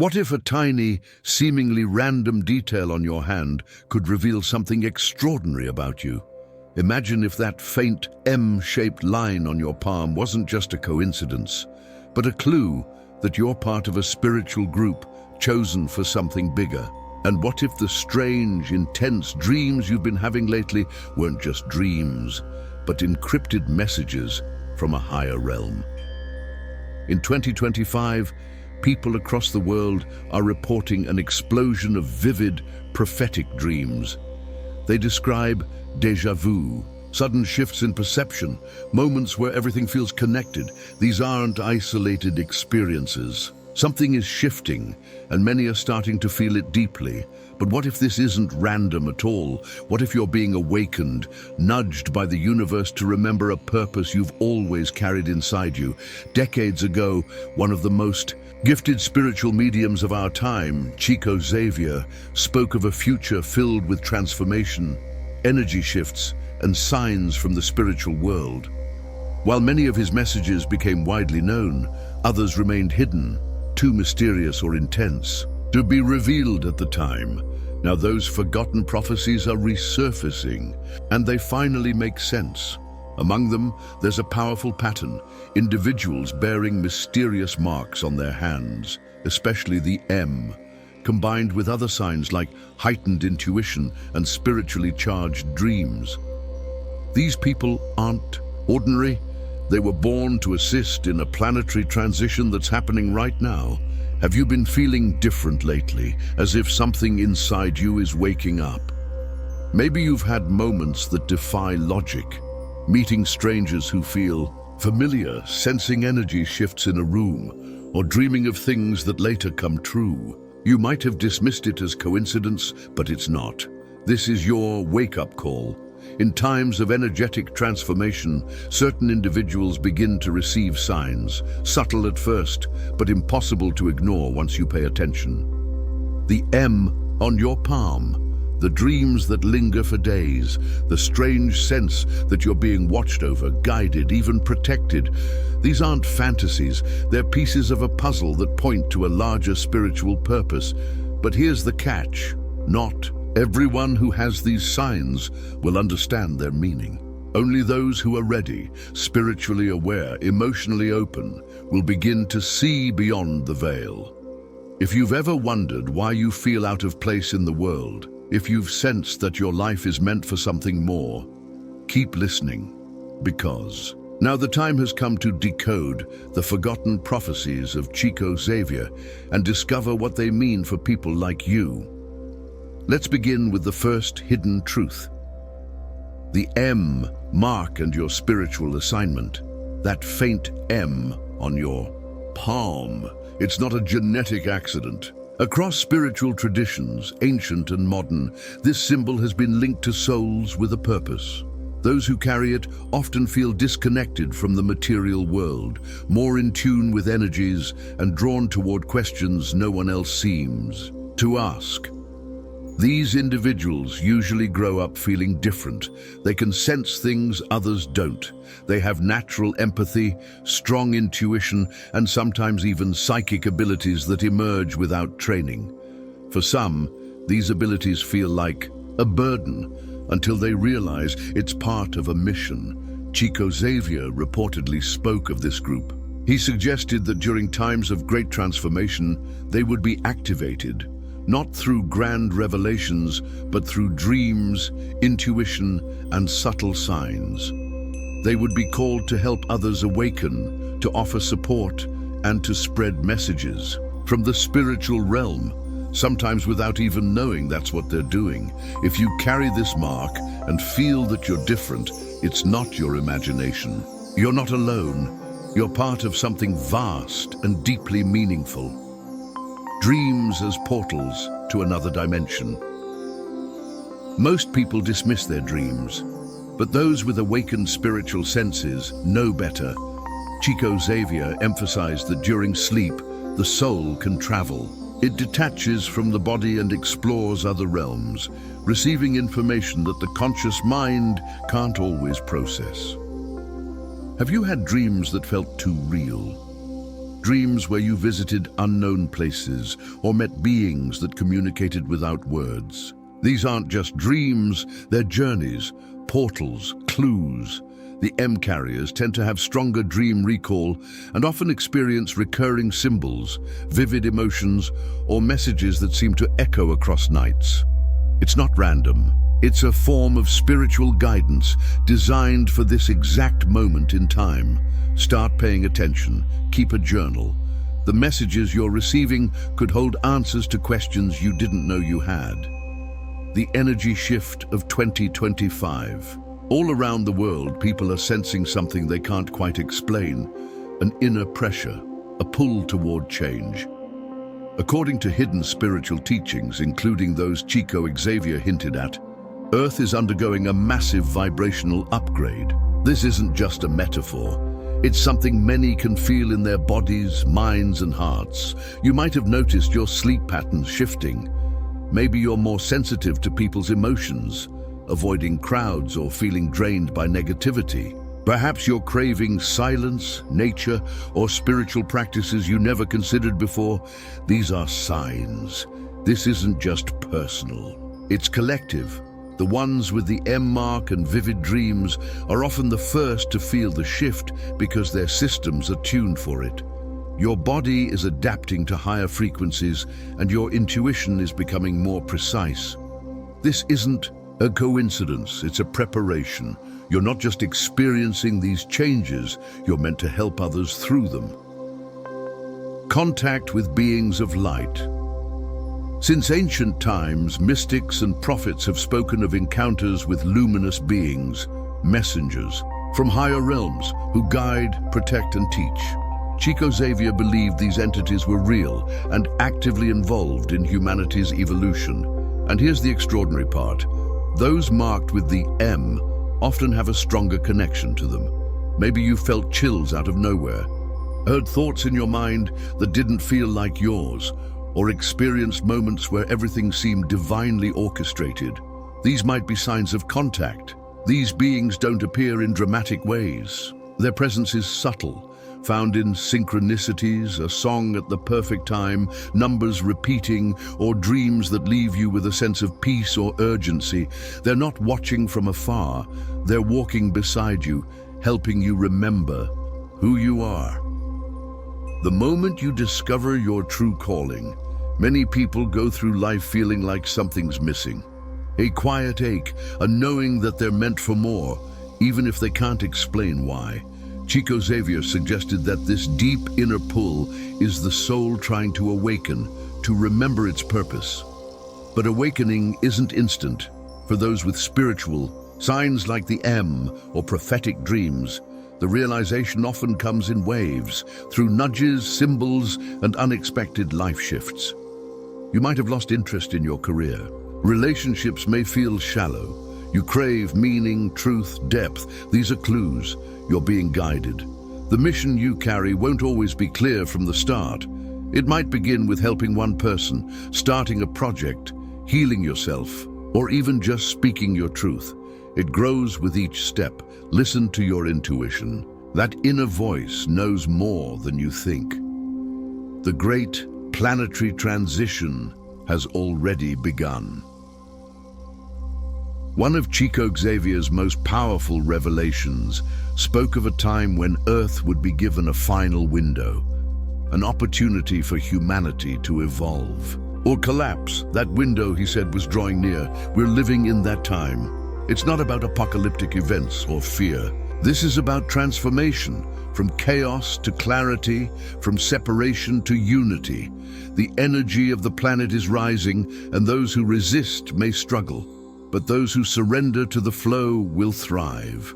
What if a tiny, seemingly random detail on your hand could reveal something extraordinary about you? Imagine if that faint M-shaped line on your palm wasn't just a coincidence, but a clue that you're part of a spiritual group chosen for something bigger. And what if the strange, intense dreams you've been having lately weren't just dreams, but encrypted messages from a higher realm? In 2025, people across the world are reporting an explosion of vivid, prophetic dreams. They describe déjà vu, sudden shifts in perception, moments where everything feels connected. These aren't isolated experiences. Something is shifting, and many are starting to feel it deeply. But what if this isn't random at all? What if you're being awakened, nudged by the universe to remember a purpose you've always carried inside you? Decades ago, one of the most gifted spiritual mediums of our time, Chico Xavier, spoke of a future filled with transformation, energy shifts, and signs from the spiritual world. While many of his messages became widely known, others remained hidden, too mysterious or intense to be revealed at the time. Now those forgotten prophecies are resurfacing, and they finally make sense. Among them, there's a powerful pattern: individuals bearing mysterious marks on their hands, especially the M, combined with other signs like heightened intuition and spiritually charged dreams. These people aren't ordinary. They were born to assist in a planetary transition that's happening right now. Have you been feeling different lately, as if something inside you is waking up? Maybe you've had moments that defy logic, meeting strangers who feel familiar, sensing energy shifts in a room, or dreaming of things that later come true. You might have dismissed it as coincidence, but it's not. This is your wake-up call. In times of energetic transformation, certain individuals begin to receive signs, subtle at first, but impossible to ignore once you pay attention. The M on your palm, the dreams that linger for days, the strange sense that you're being watched over, guided, even protected. These aren't fantasies, they're pieces of a puzzle that point to a larger spiritual purpose. But here's the catch: not everyone who has these signs will understand their meaning. Only those who are ready, spiritually aware, emotionally open, will begin to see beyond the veil. If you've ever wondered why you feel out of place in the world, if you've sensed that your life is meant for something more, keep listening, because now the time has come to decode the forgotten prophecies of Chico Xavier and discover what they mean for people like you. Let's begin with the first hidden truth. The M mark and your spiritual assignment. That faint M on your palm. It's not a genetic accident. Across spiritual traditions, ancient and modern, this symbol has been linked to souls with a purpose. Those who carry it often feel disconnected from the material world, more in tune with energies and drawn toward questions no one else seems to ask. These individuals usually grow up feeling different. They can sense things others don't. They have natural empathy, strong intuition, and sometimes even psychic abilities that emerge without training. For some, these abilities feel like a burden until they realize it's part of a mission. Chico Xavier reportedly spoke of this group. He suggested that during times of great transformation, they would be activated, not through grand revelations, but through dreams, intuition, and subtle signs. They would be called to help others awaken, to offer support, and to spread messages from the spiritual realm, sometimes without even knowing that's what they're doing. If you carry this mark and feel that you're different, it's not your imagination. You're not alone. You're part of something vast and deeply meaningful. Dreams as portals to another dimension. Most people dismiss their dreams, but those with awakened spiritual senses know better. Chico Xavier emphasized that during sleep, the soul can travel. It detaches from the body and explores other realms, receiving information that the conscious mind can't always process. Have you had dreams that felt too real? Dreams where you visited unknown places or met beings that communicated without words. These aren't just dreams, they're journeys, portals, clues. The M carriers tend to have stronger dream recall and often experience recurring symbols, vivid emotions, or messages that seem to echo across nights. It's not random. It's a form of spiritual guidance designed for this exact moment in time. Start paying attention. Keep a journal. The messages you're receiving could hold answers to questions you didn't know you had. The energy shift of 2025. All around the world, people are sensing something they can't quite explain, an inner pressure, a pull toward change. According to hidden spiritual teachings, including those Chico Xavier hinted at, Earth is undergoing a massive vibrational upgrade. This isn't just a metaphor. It's something many can feel in their bodies, minds, and hearts. You might have noticed your sleep patterns shifting. Maybe you're more sensitive to people's emotions, avoiding crowds or feeling drained by negativity. Perhaps you're craving silence, nature, or spiritual practices you never considered before. These are signs. This isn't just personal. It's collective. The ones with the M mark and vivid dreams are often the first to feel the shift because their systems are tuned for it. Your body is adapting to higher frequencies and your intuition is becoming more precise. This isn't a coincidence, it's a preparation. You're not just experiencing these changes, you're meant to help others through them. Contact with beings of light. Since ancient times, mystics and prophets have spoken of encounters with luminous beings, messengers, from higher realms who guide, protect, and teach. Chico Xavier believed these entities were real and actively involved in humanity's evolution. And here's the extraordinary part. Those marked with the M often have a stronger connection to them. Maybe you felt chills out of nowhere, heard thoughts in your mind that didn't feel like yours, or experienced moments where everything seemed divinely orchestrated. These might be signs of contact. These beings don't appear in dramatic ways. Their presence is subtle, found in synchronicities, a song at the perfect time, numbers repeating, or dreams that leave you with a sense of peace or urgency. They're not watching from afar. They're walking beside you, helping you remember who you are. The moment you discover your true calling, many people go through life feeling like something's missing. A quiet ache, a knowing that they're meant for more, even if they can't explain why. Chico Xavier suggested that this deep inner pull is the soul trying to awaken, to remember its purpose. But awakening isn't instant. For those with spiritual signs like the M or prophetic dreams, the realization often comes in waves, through nudges, symbols, and unexpected life shifts. You might have lost interest in your career. Relationships may feel shallow. You crave meaning, truth, depth. These are clues. You're being guided. The mission you carry won't always be clear from the start. It might begin with helping one person, starting a project, healing yourself, or even just speaking your truth. It grows with each step. Listen to your intuition. That inner voice knows more than you think. The great planetary transition has already begun. One of Chico Xavier's most powerful revelations spoke of a time when Earth would be given a final window, an opportunity for humanity to evolve or collapse. That window, he said, was drawing near. We're living in that time. It's not about apocalyptic events or fear. This is about transformation, from chaos to clarity, from separation to unity. The energy of the planet is rising, and those who resist may struggle, but those who surrender to the flow will thrive.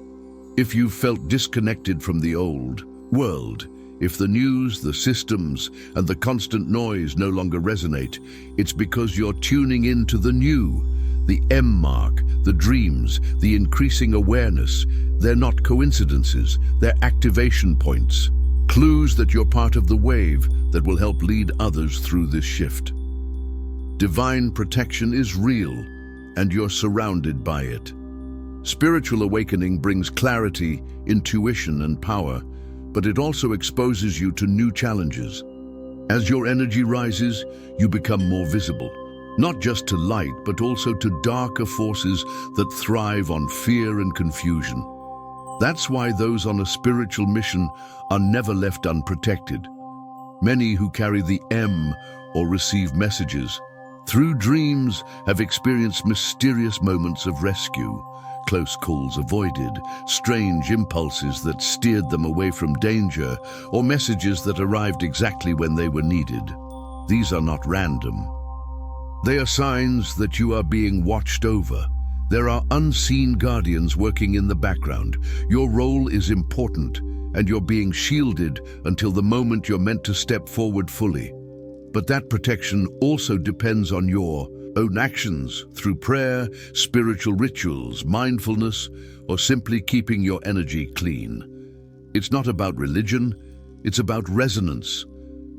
If you've felt disconnected from the old world, if the news, the systems, and the constant noise no longer resonate, it's because you're tuning into the new. The M mark, the dreams, the increasing awareness, they're not coincidences, they're activation points. Clues that you're part of the wave that will help lead others through this shift. Divine protection is real, and you're surrounded by it. Spiritual awakening brings clarity, intuition, and power, but it also exposes you to new challenges. As your energy rises, you become more visible, not just to light, but also to darker forces that thrive on fear and confusion. That's why those on a spiritual mission are never left unprotected. Many who carry the M or receive messages through dreams have experienced mysterious moments of rescue, close calls avoided, strange impulses that steered them away from danger, or messages that arrived exactly when they were needed. These are not random. They are signs that you are being watched over. There are unseen guardians working in the background. Your role is important, and you're being shielded until the moment you're meant to step forward fully. But that protection also depends on your own actions through prayer, spiritual rituals, mindfulness, or simply keeping your energy clean. It's not about religion, it's about resonance.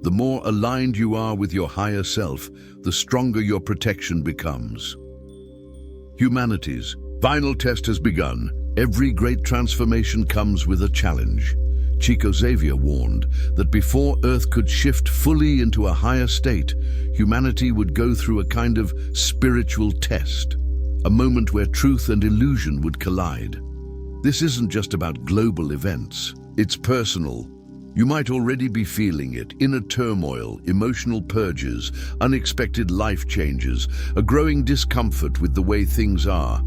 The more aligned you are with your higher self, the stronger your protection becomes. Humanity's final test has begun. Every great transformation comes with a challenge. Chico Xavier warned that before Earth could shift fully into a higher state, humanity would go through a kind of spiritual test, a moment where truth and illusion would collide. This isn't just about global events, it's personal. You might already be feeling it: inner turmoil, emotional purges, unexpected life changes, a growing discomfort with the way things are.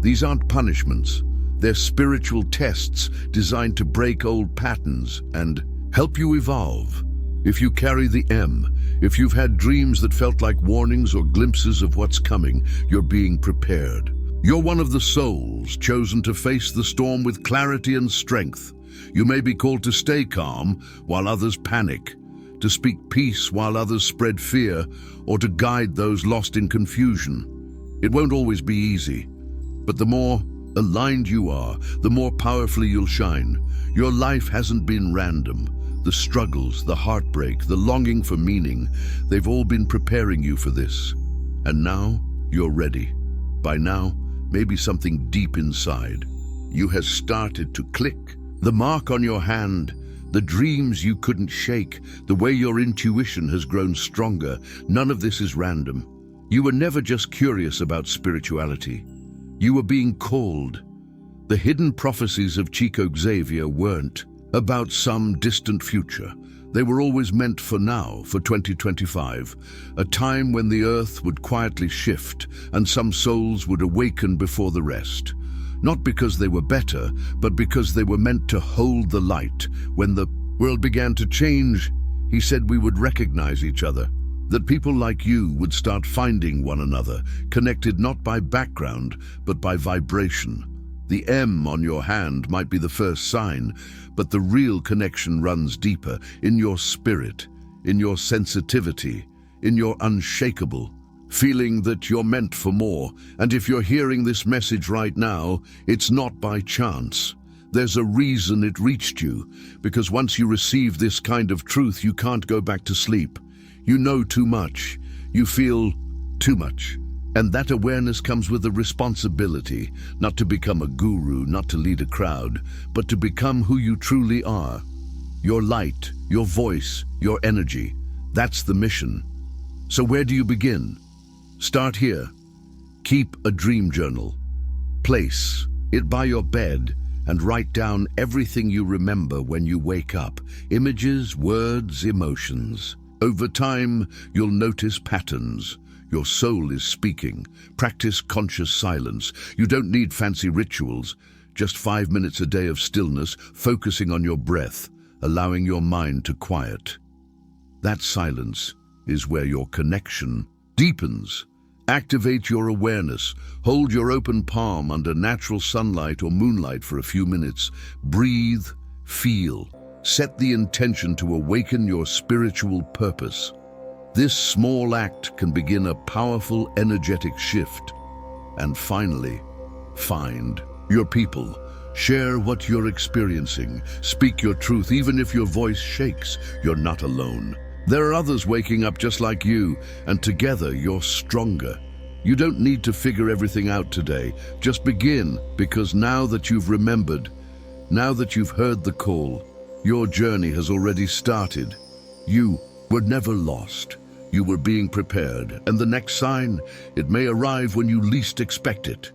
These aren't punishments. They're spiritual tests designed to break old patterns and help you evolve. If you carry the M, if you've had dreams that felt like warnings or glimpses of what's coming, you're being prepared. You're one of the souls chosen to face the storm with clarity and strength. You may be called to stay calm while others panic, to speak peace while others spread fear, or to guide those lost in confusion. It won't always be easy, but the more aligned you are, the more powerfully you'll shine. Your life hasn't been random. The struggles, the heartbreak, the longing for meaning, they've all been preparing you for this. And now, you're ready. By now, maybe something deep inside you has started to click. The mark on your hand, the dreams you couldn't shake, the way your intuition has grown stronger, none of this is random. You were never just curious about spirituality. You were being called. The hidden prophecies of Chico Xavier weren't about some distant future. They were always meant for now, for 2025, a time when the earth would quietly shift and some souls would awaken before the rest. Not because they were better, but because they were meant to hold the light. When the world began to change, he said we would recognize each other. That people like you would start finding one another, connected not by background, but by vibration. The M on your hand might be the first sign, but the real connection runs deeper, in your spirit, in your sensitivity, in your unshakable feeling that you're meant for more. And if you're hearing this message right now, it's not by chance. There's a reason it reached you, because once you receive this kind of truth, you can't go back to sleep. You know too much. You feel too much. And that awareness comes with a responsibility, not to become a guru, not to lead a crowd, but to become who you truly are. Your light, your voice, your energy. That's the mission. So where do you begin? Start here. Keep a dream journal. Place it by your bed and write down everything you remember when you wake up. Images, words, emotions. Over time, you'll notice patterns. Your soul is speaking. Practice conscious silence. You don't need fancy rituals. Just 5 minutes a day of stillness, focusing on your breath, allowing your mind to quiet. That silence is where your connection deepens. Activate your awareness. Hold your open palm under natural sunlight or moonlight for a few minutes. Breathe, feel. Set the intention to awaken your spiritual purpose. This small act can begin a powerful, energetic shift. And finally, find your people. Share what you're experiencing. Speak your truth, even if your voice shakes. You're not alone. There are others waking up just like you, and together you're stronger. You don't need to figure everything out today. Just begin, because now that you've remembered, now that you've heard the call, Your journey has already started. You were never lost. You were being prepared, and the next sign, it may arrive when you least expect it.